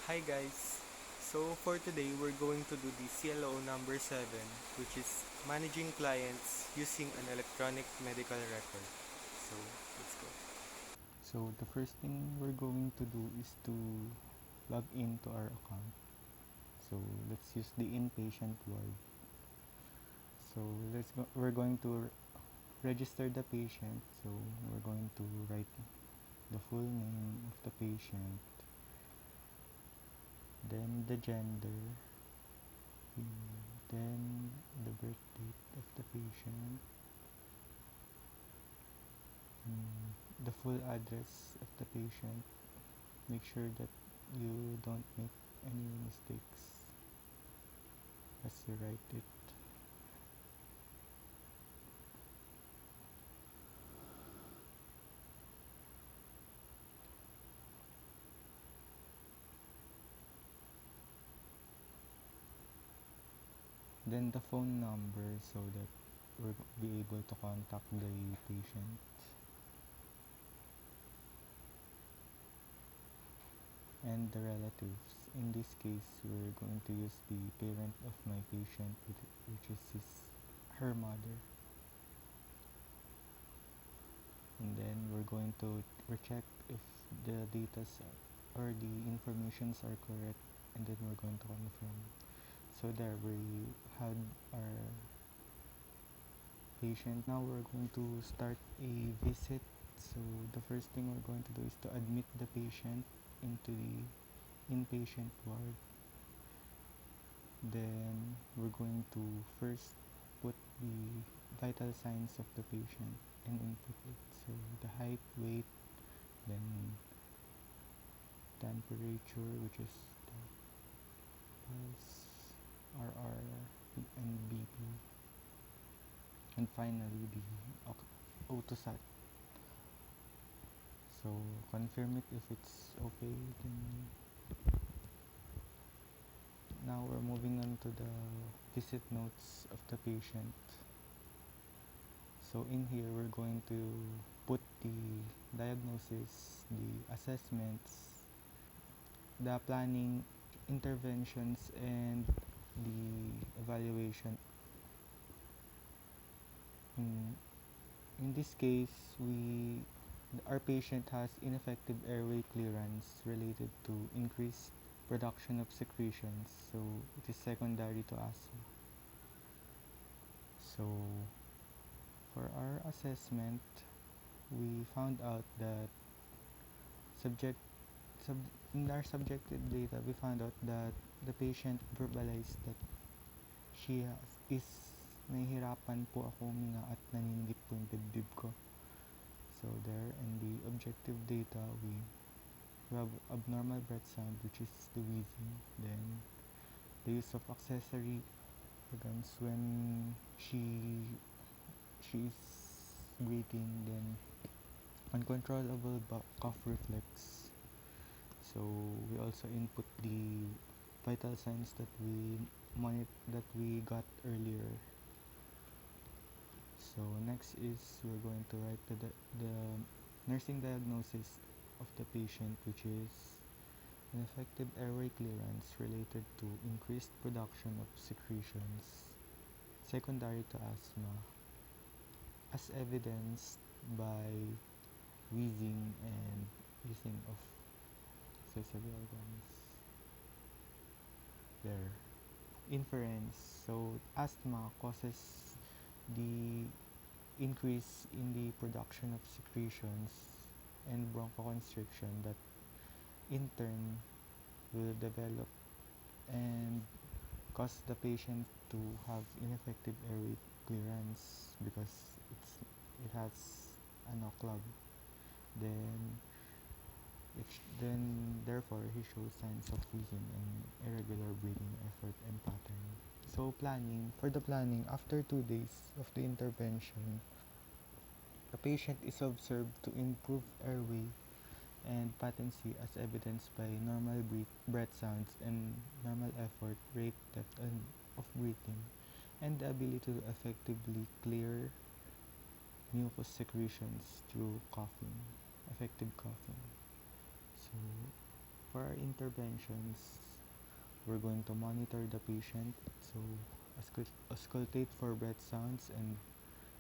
Hi guys! So for today, we're going to do the CLO number 7, which is managing clients using an electronic medical record. So let's go. So the first thing we're going to do is to log into our account. So let's use the inpatient ward. So we're going to register the patient. So we're going to write the full name of the patient, then the gender, then the birth date of the patient, the full address of the patient. Make sure that you don't make any mistakes as you write it. Then the phone number so that we'll be able to contact the patient. And the relatives. In this case, we're going to use the parent of my patient, which is her mother. And then we're going to recheck if the data or the informations are correct, and then we're going to confirm. So there we had our patient. Now we're going to start a visit. So the first thing we're going to do is to admit the patient into the inpatient ward. Then we're going to first put the vital signs of the patient and input it. So the height, weight, then temperature, which is the pulse, RR, and BP, and finally the autosat. So confirm it if it's okay. Then now we're moving on to the visit notes of the patient. So in here we're going to put the diagnosis, the assessments, the planning, interventions, and the evaluation. In, in this case, our patient has ineffective airway clearance related to increased production of secretions, so it is secondary to asthma. So for our assessment, we found out that subject sub, in our subjective data, we found out that the patient verbalized that is nahihirapan po ako huminga at naninigip po yung dibdib ko. So there, in the objective data, we have abnormal breath sound, which is the wheezing. Then the use of accessory organs when she is breathing, then uncontrollable cough reflex. So we also input the vital signs that we got earlier. So next is we're going to write the nursing diagnosis of the patient, which is ineffective airway clearance related to increased production of secretions secondary to asthma, as evidenced by wheezing and using of accessory organs. There. Inference. So asthma causes the increase in the production of secretions and bronchoconstriction that in turn will develop and cause the patient to have ineffective airway clearance because it has a clog. Then therefore he shows signs of wheezing and irregular breathing effort and pattern. So for the planning, after 2 days of the intervention, the patient is observed to improve airway and patency as evidenced by normal breath sounds and normal effort, rate, depth of breathing, and the ability to effectively clear mucus secretions through coughing, effective coughing. So for our interventions, we're going to monitor the patient, so auscultate for breath sounds and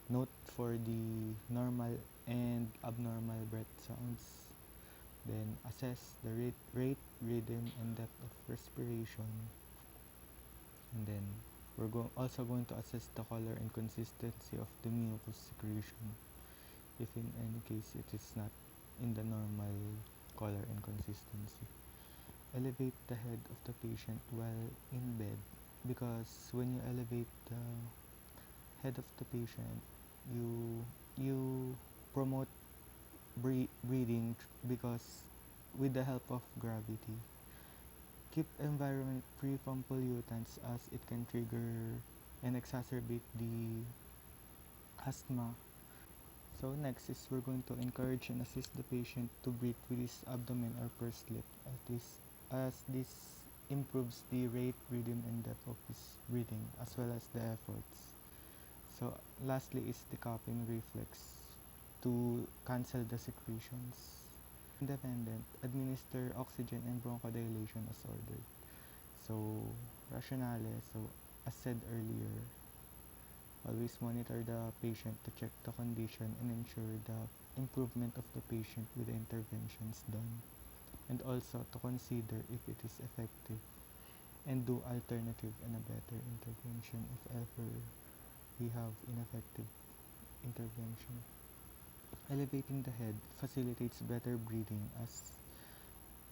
note for the normal and abnormal breath sounds. Then assess the rate, rhythm, and depth of respiration. And then we're also going to assess the color and consistency of the mucus secretion, if in any case it is not in the normal color and consistency. Elevate the head of the patient while in bed, because when you elevate the head of the patient, you promote breathing, because with the help of gravity. Keep environment free from pollutants, as it can trigger and exacerbate the asthma. So next is we're going to encourage and assist the patient to breathe with his abdomen or pursed lip, as this improves the rate, rhythm, and depth of his breathing, as well as the efforts. So lastly is the coughing reflex to cancel the secretions. Independent, administer oxygen and bronchodilation as ordered. So rationale, so as said earlier, always monitor the patient to check the condition and ensure the improvement of the patient with the interventions done, and also to consider if it is effective and do alternative and a better intervention if ever we have ineffective intervention. Elevating the head facilitates better breathing as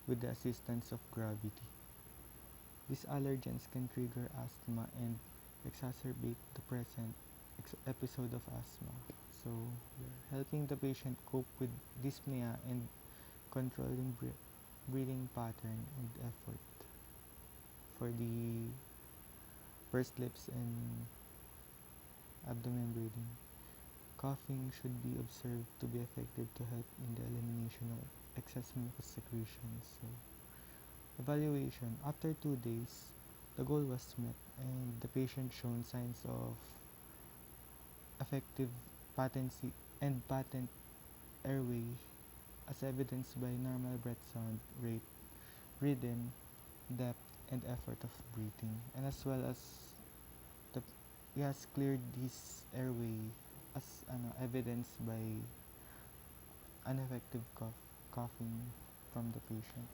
with the assistance of gravity. These allergens can trigger asthma and exacerbate the present episode of asthma. So, we're helping the patient cope with dyspnea and controlling breathing pattern and effort for the pursed lips and abdomen breathing. Coughing should be observed to be effective to help in the elimination of excess mucus secretions. So, evaluation. After 2 days, the goal was met and the patient shown signs of effective patency and patent airway, as evidenced by normal breath sound, rate, rhythm, depth, and effort of breathing, and as well as the he has cleared this airway as evidenced by ineffective coughing from the patient.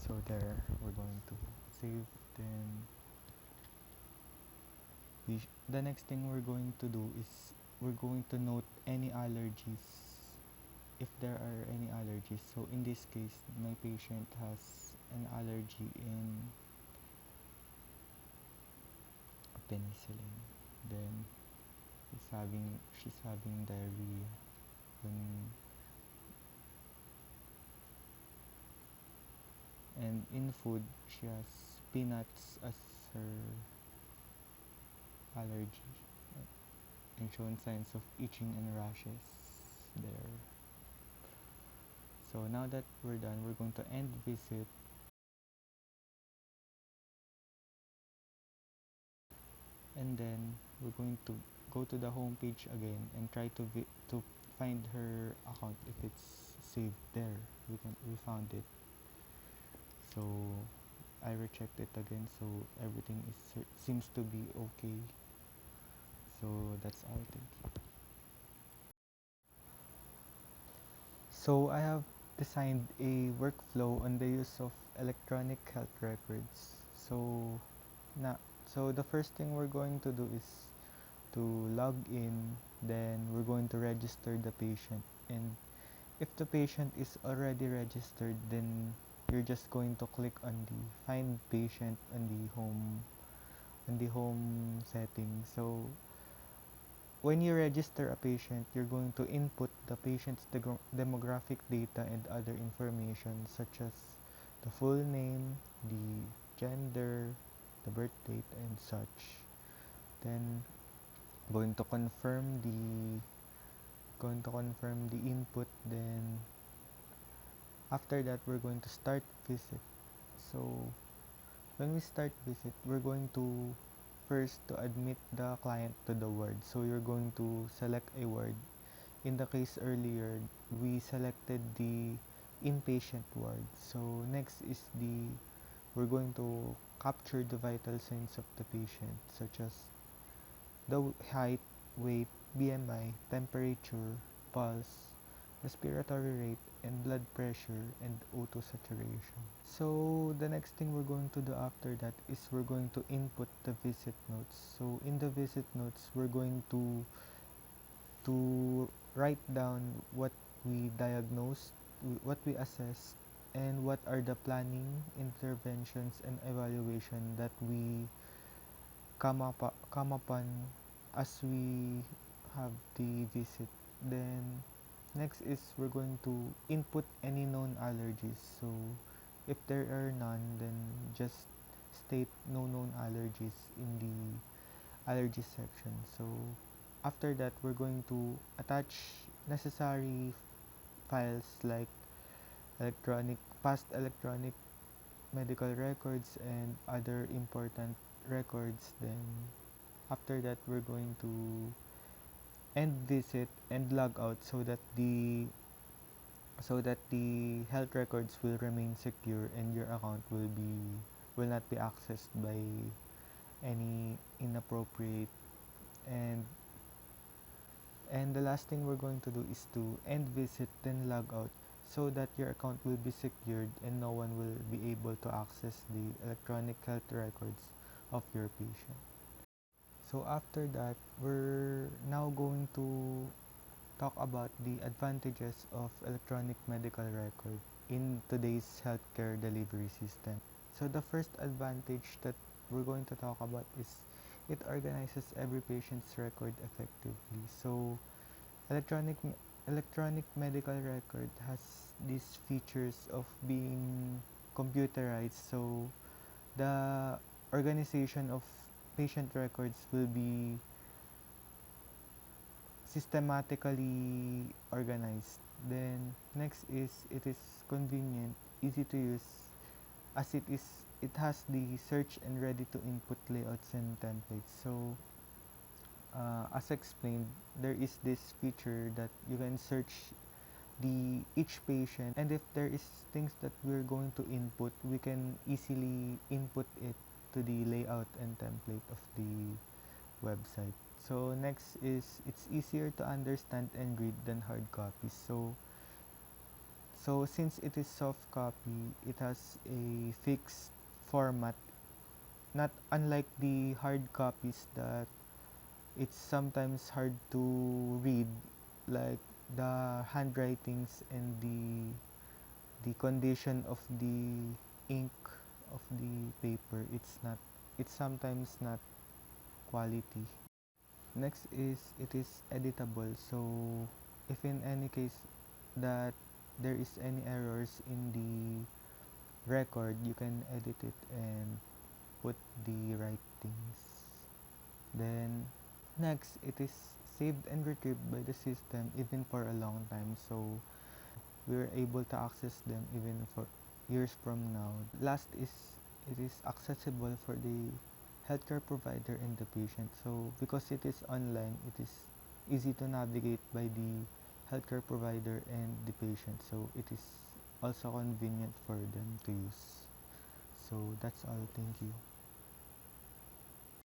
So there, we're going to save. Then the next thing we're going to do is we're going to note any allergies, if there are any allergies. So in this case, my patient has an allergy in penicillin. Then she's having diarrhea when, and in food she has peanuts as her allergy, and shown signs of itching and rashes there. So now that we're done, we're going to end visit, and then we're going to go to the home page again and try to find her account if it's saved there. We found it. So I rechecked it again, so everything seems to be okay. So that's all. Thank you. So I have designed a workflow on the use of electronic health records. Na so the first thing we're going to do is to log in, then we're going to register the patient, and if the patient is already registered, then you're just going to click on the find patient on the home setting. So when you register a patient, you're going to input the patient's demographic data and other information such as the full name, the gender, the birth date, and such. Then going to confirm the input. Then after that, we're going to start visit. So when we start visit, we're going to first to admit the client to the ward. So you're going to select a ward. In the case earlier, we selected the inpatient ward. So next is we're going to capture the vital signs of the patient, such as the height, weight, BMI, temperature, pulse, respiratory rate, and blood pressure, and O2 saturation. So the next thing we're going to do after that is we're going to input the visit notes. So in the visit notes, we're going to write down what we diagnosed, what we assessed, and what are the planning, interventions, and evaluation that we come upon as we have the visit. Then next is we're going to input any known allergies. So if there are none, then just state no known allergies in the allergy section. So after that, we're going to attach necessary files like past electronic medical records and other important records. Then after that, we're going to end visit and log out so that the health records will remain secure and your account will not be accessed by any inappropriate. And and the last thing we're going to do is to end visit then log out so that your account will be secured and no one will be able to access the electronic health records of your patient. So after that, we're now going to talk about the advantages of electronic medical record in today's healthcare delivery system. So the first advantage that we're going to talk about is it organizes every patient's record effectively. So electronic electronic medical record has these features of being computerized. So the organization of patient records will be systematically organized. Then next is it is convenient, easy to use as it has the search and ready to input layouts and templates. So as explained, there is this feature that you can search the each patient, and if there is things that we're going to input, we can easily input it to the layout and template of the website. So next is it's easier to understand and read than hard copies. So since it is soft copy, it has a fixed format, not unlike the hard copies that it's sometimes hard to read, like the handwritings and the condition of the ink of the paper. It's sometimes not quality. Next is it is editable. So if in any case that there is any errors in the record, you can edit it and put the right things. Then next, it is saved and retrieved by the system even for a long time. So we're able to access them even for years from now. Last is it is accessible for the healthcare provider and the patient. So because it is online, it is easy to navigate by the healthcare provider and the patient. So it is also convenient for them to use. So that's all. Thank you.